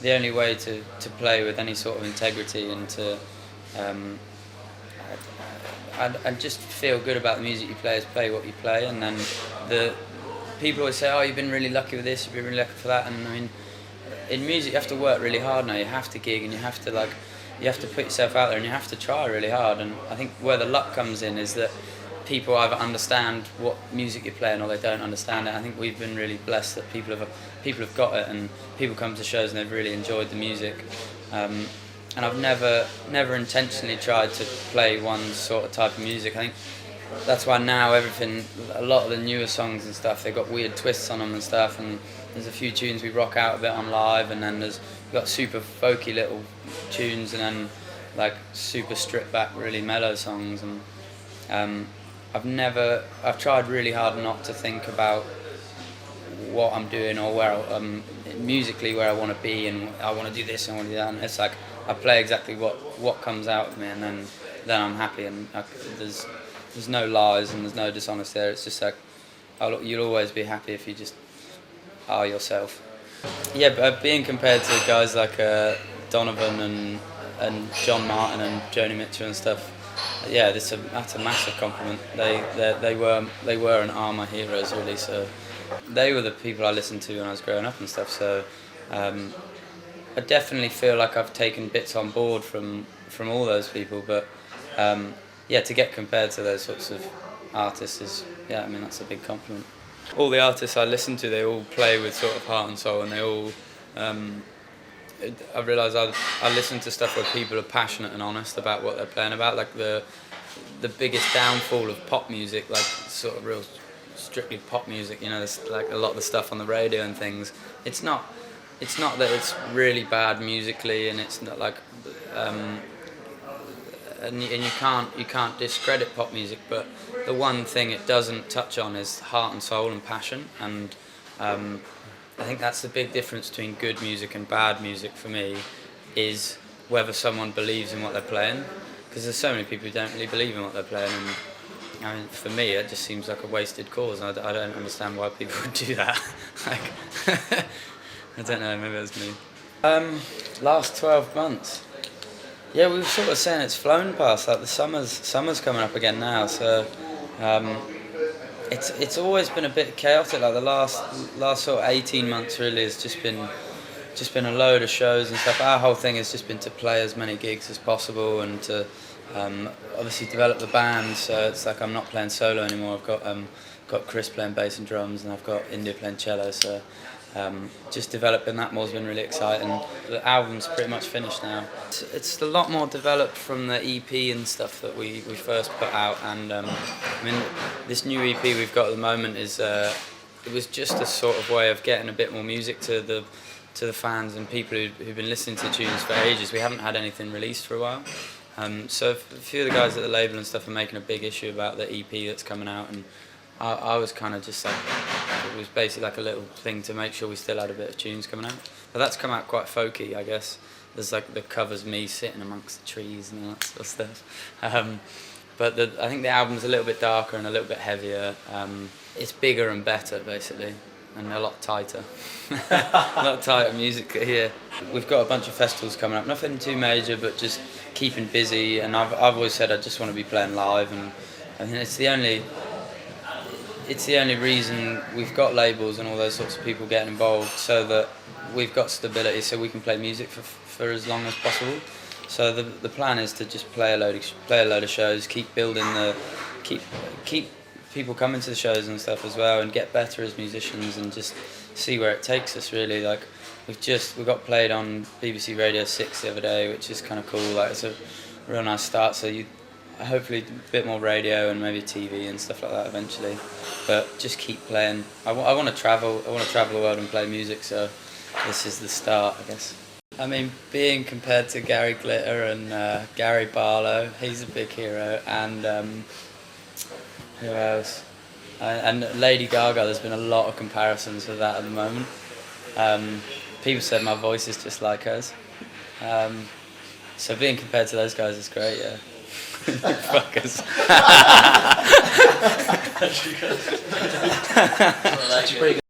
the only way to play with any sort of integrity and to um, and just feel good about the music you play is play what you play. And then the people always say, oh, you've been really lucky with this, you've been really lucky for that. And I mean, in music you have to work really hard now. You have to gig and you have to put yourself out there and you have to try really hard. And I think where the luck comes in is that people either understand what music you're playing or they don't understand it. I think we've been really blessed that people have got it, and people come to shows and they've really enjoyed the music. And I've never intentionally tried to play one sort of type of music. I think that's why now a lot of the newer songs and stuff, they've got weird twists on them and stuff, and there's a few tunes we rock out a bit on live, and then we've got super folky little tunes, and then like super stripped back really mellow songs. And I've tried really hard not to think about what I'm doing or where musically where I want to be, and I want to do this and I want to do that. And it's like I play exactly what comes out of me, and then I'm happy. And there's no lies and there's no dishonesty there. It's just like you'll always be happy if you just are yourself. Yeah, but being compared to guys like Donovan and John Martin and Joni Mitchell and stuff, yeah, that's a massive compliment. They were and are my heroes really. So they were the people I listened to when I was growing up and stuff. So I definitely feel like I've taken bits on board from all those people. But yeah, to get compared to those sorts of artists is, yeah, I mean, that's a big compliment. All the artists I listen to, they all play with sort of heart and soul, and they all. I realise I listen to stuff where people are passionate and honest about what they're playing about. Like the biggest downfall of pop music, like sort of real strictly pop music, you know, there's like a lot of the stuff on the radio and things. It's not that it's really bad musically, and it's not like and you can't discredit pop music, but the one thing it doesn't touch on is heart and soul and passion. And I think that's the big difference between good music and bad music for me, is whether someone believes in what they're playing. Because there's so many people who don't really believe in what they're playing, and I mean, for me it just seems like a wasted cause. I don't understand why people would do that. Like, I don't know, maybe that's me. Last 12 months. Yeah, we were sort of saying it's flown past. Like the summer's coming up again now, so it's always been a bit chaotic. Like the last sort of 18 months really has just been a load of shows and stuff. Our whole thing has just been to play as many gigs as possible and to obviously develop the band. So it's like I'm not playing solo anymore. I've got Chris playing bass and drums, and I've got India playing cello. So just developing that more has been really exciting. The album's pretty much finished now. It's a lot more developed from the EP and stuff that we first put out, and I mean, this new EP we've got at the moment is it was just a sort of way of getting a bit more music to the fans and people who've been listening to tunes for ages. We haven't had anything released for a while, so a few of the guys at the label and stuff are making a big issue about the EP that's coming out, and I was kind of just like, it was basically like a little thing to make sure we still had a bit of tunes coming out. But that's come out quite folky, I guess. There's like the covers me sitting amongst the trees and all that sort of stuff. But I think the album's a little bit darker and a little bit heavier. It's bigger and better, basically, and a lot tighter. A lot tighter music here. We've got a bunch of festivals coming up. Nothing too major, but just keeping busy. And I've always said I just want to be playing live, and I think it's the only reason we've got labels and all those sorts of people getting involved, so that we've got stability, so we can play music for as long as possible. So the plan is to just play a load of shows, keep building keep people coming to the shows and stuff as well, and get better as musicians, and just see where it takes us really. Like we got played on BBC Radio 6 the other day, which is kind of cool. Like it's a real nice start. So hopefully a bit more radio and maybe TV and stuff like that eventually, but just keep playing. I want to travel the world and play music, so this is the start, I guess. I mean, being compared to Gary Glitter and Gary Barlow, he's a big hero, and who else? And Lady Gaga, there's been a lot of comparisons with that at the moment. People said my voice is just like hers. So being compared to those guys is great, yeah. Fuckers. Actually good.